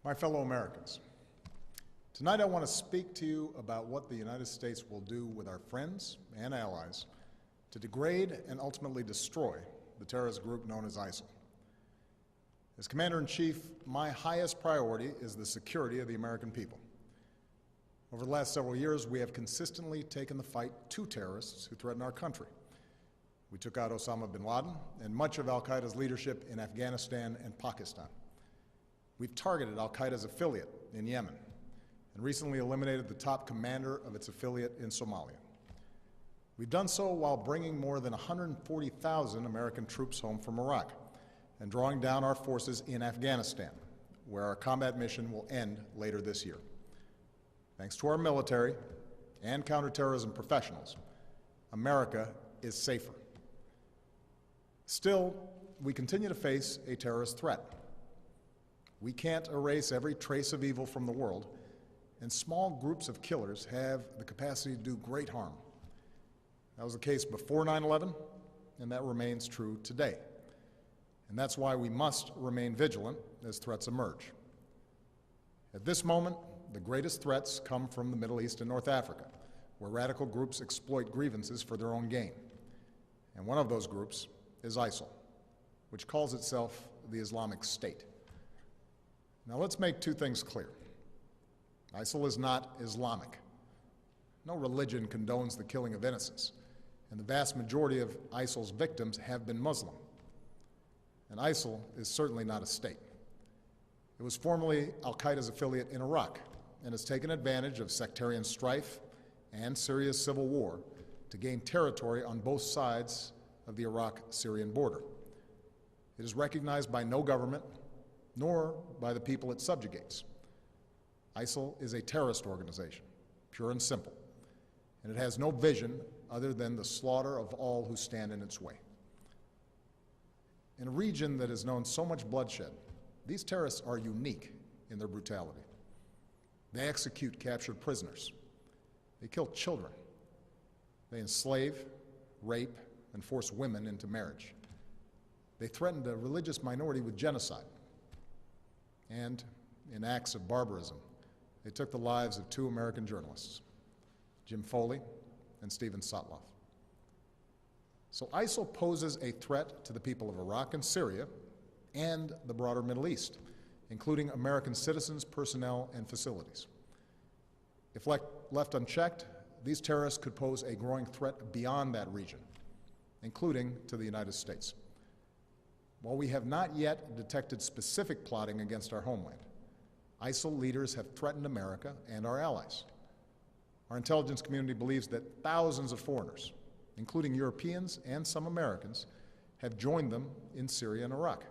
My fellow Americans, tonight I want to speak to you about what the United States will do with our friends and allies to degrade and ultimately destroy the terrorist group known as ISIL. As Commander-in-Chief, my highest priority is the security of the American people. Over the last several years, we have consistently taken the fight to terrorists who threaten our country. We took out Osama bin Laden and much of al-Qaeda's leadership in Afghanistan and Pakistan. We've targeted al-Qaeda's affiliate in Yemen and recently eliminated the top commander of its affiliate in Somalia. We've done so while bringing more than 140,000 American troops home from Iraq and drawing down our forces in Afghanistan, where our combat mission will end later this year. Thanks to our military and counterterrorism professionals, America is safer. Still, we continue to face a terrorist threat. We can't erase every trace of evil from the world, and small groups of killers have the capacity to do great harm. That was the case before 9/11, and that remains true today. And that's why we must remain vigilant as threats emerge. At this moment, the greatest threats come from the Middle East and North Africa, where radical groups exploit grievances for their own gain. And one of those groups is ISIL, which calls itself the Islamic State. Now let's make two things clear. ISIL is not Islamic. No religion condones the killing of innocents, and the vast majority of ISIL's victims have been Muslim. And ISIL is certainly not a state. It was formerly al-Qaeda's affiliate in Iraq and has taken advantage of sectarian strife and Syria's civil war to gain territory on both sides of the Iraq-Syrian border. It is recognized by no government, nor by the people it subjugates. ISIL is a terrorist organization, pure and simple, and it has no vision other than the slaughter of all who stand in its way. In a region that has known so much bloodshed, these terrorists are unique in their brutality. They execute captured prisoners. They kill children. They enslave, rape, and force women into marriage. They threatened a religious minority with genocide. And in acts of barbarism, they took the lives of two American journalists, Jim Foley and Steven Sotloff. So ISIL poses a threat to the people of Iraq and Syria and the broader Middle East, including American citizens, personnel, and facilities. If left unchecked, these terrorists could pose a growing threat beyond that region, including to the United States. While we have not yet detected specific plotting against our homeland, ISIL leaders have threatened America and our allies. Our intelligence community believes that thousands of foreigners, including Europeans and some Americans, have joined them in Syria and Iraq.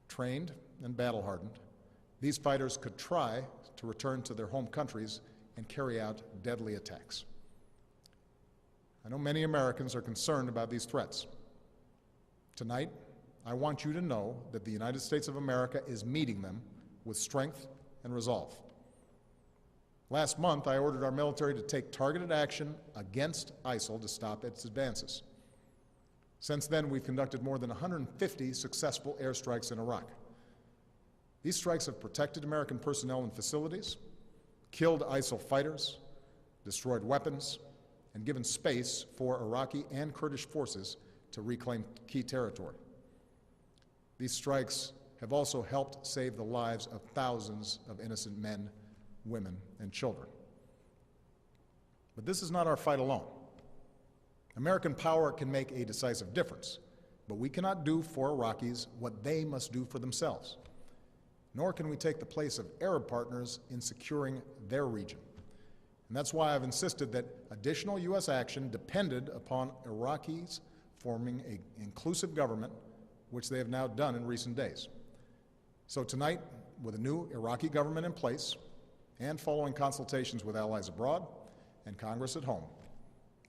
Trained and battle-hardened, these fighters could try to return to their home countries and carry out deadly attacks. I know many Americans are concerned about these threats. Tonight, I want you to know that the United States of America is meeting them with strength and resolve. Last month, I ordered our military to take targeted action against ISIL to stop its advances. Since then, we've conducted more than 150 successful airstrikes in Iraq. These strikes have protected American personnel and facilities, killed ISIL fighters, destroyed weapons, and given space for Iraqi and Kurdish forces to reclaim key territory. These strikes have also helped save the lives of thousands of innocent men, women, and children. But this is not our fight alone. American power can make a decisive difference, but we cannot do for Iraqis what they must do for themselves. Nor can we take the place of Arab partners in securing their region. And that's why I've insisted that additional U.S. action depended upon Iraqis forming an inclusive government, which they have now done in recent days. So tonight, with a new Iraqi government in place, and following consultations with allies abroad and Congress at home,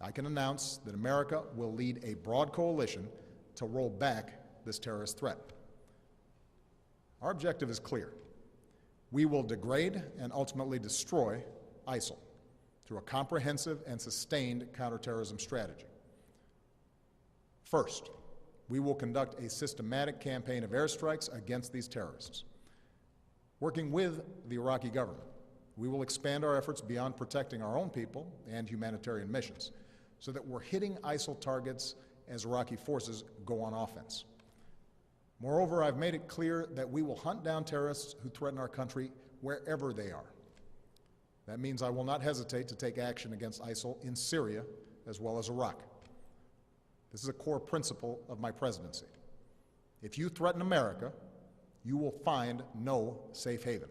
I can announce that America will lead a broad coalition to roll back this terrorist threat. Our objective is clear. We will degrade and ultimately destroy ISIL through a comprehensive and sustained counterterrorism strategy. First, we will conduct a systematic campaign of airstrikes against these terrorists. Working with the Iraqi government, we will expand our efforts beyond protecting our own people and humanitarian missions so that we're hitting ISIL targets as Iraqi forces go on offense. Moreover, I've made it clear that we will hunt down terrorists who threaten our country wherever they are. That means I will not hesitate to take action against ISIL in Syria as well as Iraq. This is a core principle of my presidency. If you threaten America, you will find no safe haven.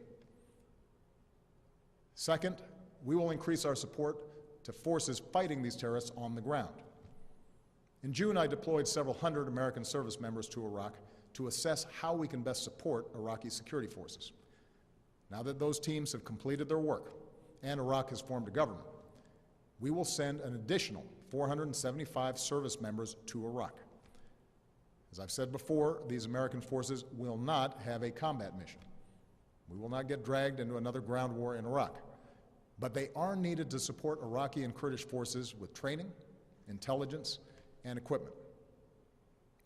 Second, we will increase our support to forces fighting these terrorists on the ground. In June, I deployed several hundred American service members to Iraq to assess how we can best support Iraqi security forces. Now that those teams have completed their work and Iraq has formed a government, we will send an additional 475 service members to Iraq. As I've said before, these American forces will not have a combat mission. We will not get dragged into another ground war in Iraq, but they are needed to support Iraqi and Kurdish forces with training, intelligence, and equipment.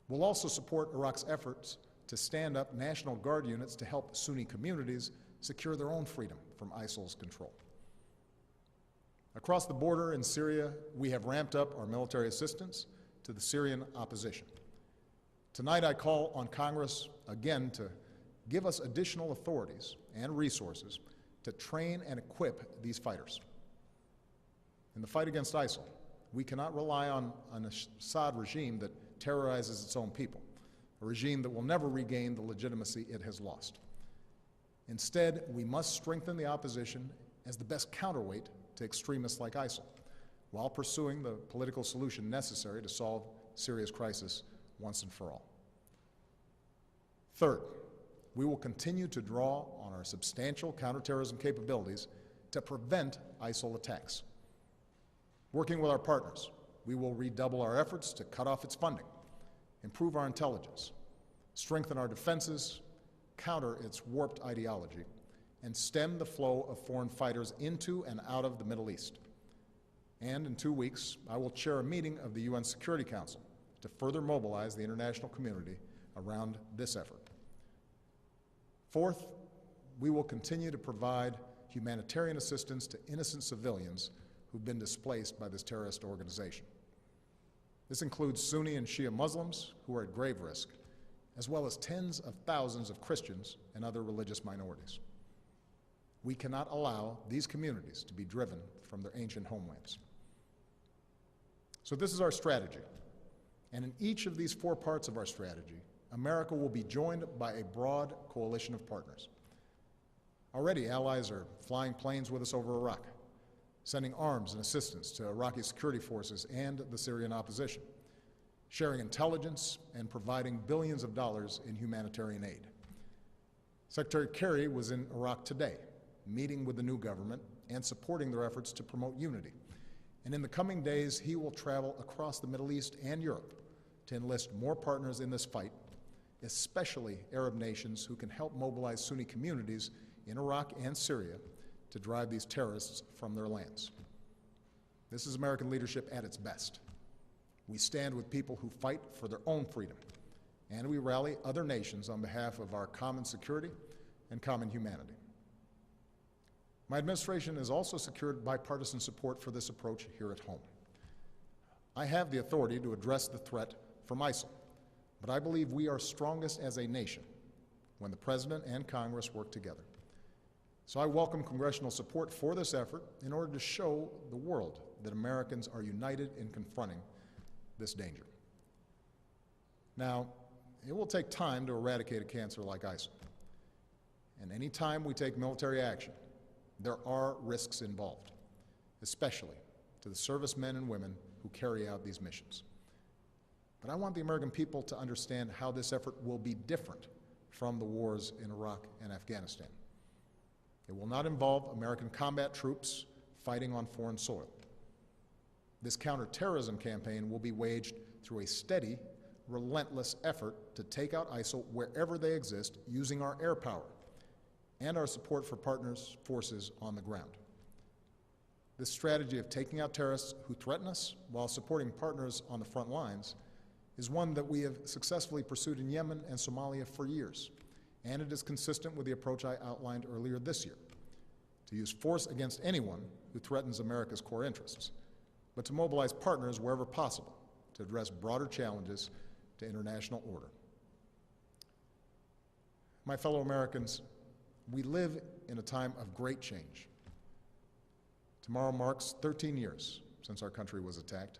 We'll also support Iraq's efforts to stand up National Guard units to help Sunni communities secure their own freedom from ISIL's control. Across the border in Syria, we have ramped up our military assistance to the Syrian opposition. Tonight, I call on Congress again to give us additional authorities and resources to train and equip these fighters. In the fight against ISIL, we cannot rely on an Assad regime that terrorizes its own people, a regime that will never regain the legitimacy it has lost. Instead, we must strengthen the opposition as the best counterweight to extremists like ISIL, while pursuing the political solution necessary to solve Syria's crisis once and for all. Third, we will continue to draw on our substantial counterterrorism capabilities to prevent ISIL attacks. Working with our partners, we will redouble our efforts to cut off its funding, improve our intelligence, strengthen our defenses, counter its warped ideology, and stem the flow of foreign fighters into and out of the Middle East. And in 2 weeks, I will chair a meeting of the UN Security Council to further mobilize the international community around this effort. Fourth, we will continue to provide humanitarian assistance to innocent civilians who've been displaced by this terrorist organization. This includes Sunni and Shia Muslims who are at grave risk, as well as tens of thousands of Christians and other religious minorities. We cannot allow these communities to be driven from their ancient homelands. So this is our strategy. And in each of these 4 parts of our strategy, America will be joined by a broad coalition of partners. Already, allies are flying planes with us over Iraq, sending arms and assistance to Iraqi security forces and the Syrian opposition, sharing intelligence and providing billions of dollars in humanitarian aid. Secretary Kerry was in Iraq today, meeting with the new government and supporting their efforts to promote unity. And in the coming days, he will travel across the Middle East and Europe to enlist more partners in this fight, especially Arab nations who can help mobilize Sunni communities in Iraq and Syria to drive these terrorists from their lands. This is American leadership at its best. We stand with people who fight for their own freedom, and we rally other nations on behalf of our common security and common humanity. My administration has also secured bipartisan support for this approach here at home. I have the authority to address the threat from ISIL, but I believe we are strongest as a nation when the President and Congress work together. So I welcome congressional support for this effort in order to show the world that Americans are united in confronting this danger. Now, it will take time to eradicate a cancer like ISIL. And any time we take military action, there are risks involved, especially to the servicemen and women who carry out these missions. But I want the American people to understand how this effort will be different from the wars in Iraq and Afghanistan. It will not involve American combat troops fighting on foreign soil. This counterterrorism campaign will be waged through a steady, relentless effort to take out ISIL wherever they exist using our air power and our support for partners' forces on the ground. This strategy of taking out terrorists who threaten us while supporting partners on the front lines is one that we have successfully pursued in Yemen and Somalia for years, and it is consistent with the approach I outlined earlier this year, to use force against anyone who threatens America's core interests, but to mobilize partners wherever possible to address broader challenges to international order. My fellow Americans, we live in a time of great change. Tomorrow marks 13 years since our country was attacked.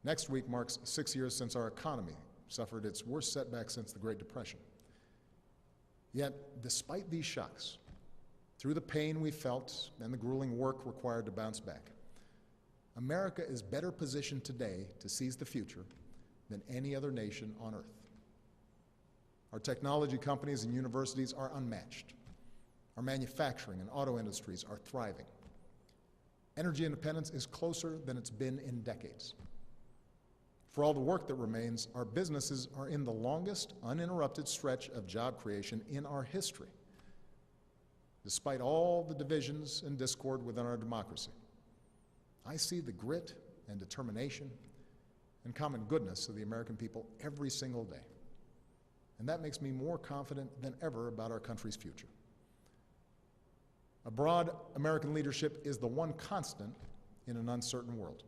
Next week marks 6 years since our economy suffered its worst setback since the Great Depression. Yet, despite these shocks, through the pain we felt and the grueling work required to bounce back, America is better positioned today to seize the future than any other nation on earth. Our technology companies and universities are unmatched. Our manufacturing and auto industries are thriving. Energy independence is closer than it's been in decades. For all the work that remains, our businesses are in the longest uninterrupted stretch of job creation in our history, despite all the divisions and discord within our democracy. I see the grit and determination and common goodness of the American people every single day, and that makes me more confident than ever about our country's future. A broad American leadership is the one constant in an uncertain world.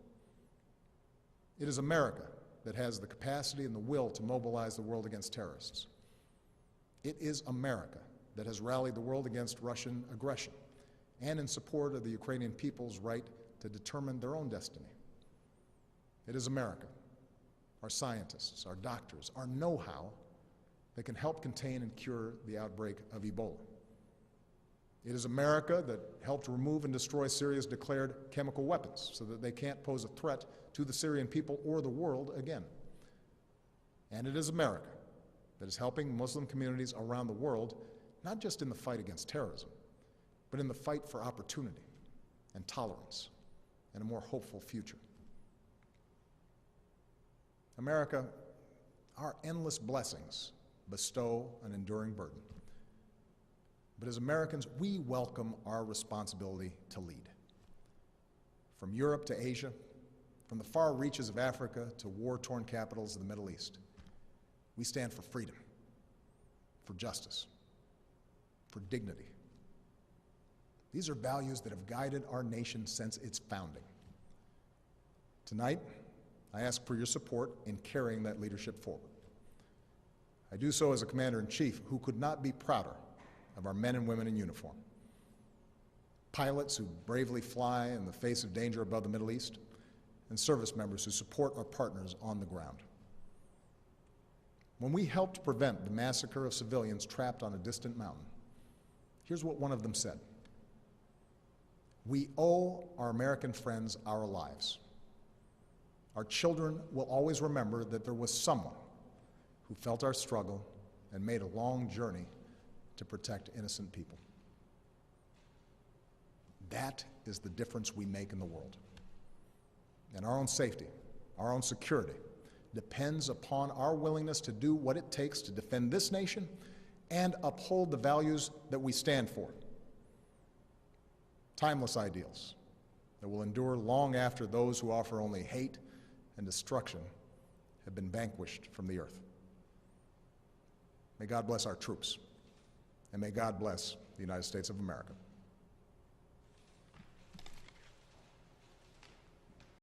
It is America that has the capacity and the will to mobilize the world against terrorists. It is America that has rallied the world against Russian aggression and in support of the Ukrainian people's right to determine their own destiny. It is America, our scientists, our doctors, our know-how that can help contain and cure the outbreak of Ebola. It is America that helped remove and destroy Syria's declared chemical weapons so that they can't pose a threat to the Syrian people or the world again. And it is America that is helping Muslim communities around the world, not just in the fight against terrorism, but in the fight for opportunity and tolerance and a more hopeful future. America, our endless blessings bestow an enduring burden. But as Americans, we welcome our responsibility to lead. From Europe to Asia, from the far reaches of Africa to war-torn capitals of the Middle East, we stand for freedom, for justice, for dignity. These are values that have guided our nation since its founding. Tonight, I ask for your support in carrying that leadership forward. I do so as a commander-in-chief who could not be prouder of our men and women in uniform. Pilots who bravely fly in the face of danger above the Middle East, and service members who support our partners on the ground. When we helped prevent the massacre of civilians trapped on a distant mountain, here's what one of them said: "We owe our American friends our lives. Our children will always remember that there was someone who felt our struggle and made a long journey to protect innocent people." That is the difference we make in the world. And our own safety, our own security, depends upon our willingness to do what it takes to defend this nation and uphold the values that we stand for. Timeless ideals that will endure long after those who offer only hate and destruction have been vanquished from the earth. May God bless our troops, and may God bless the United States of America.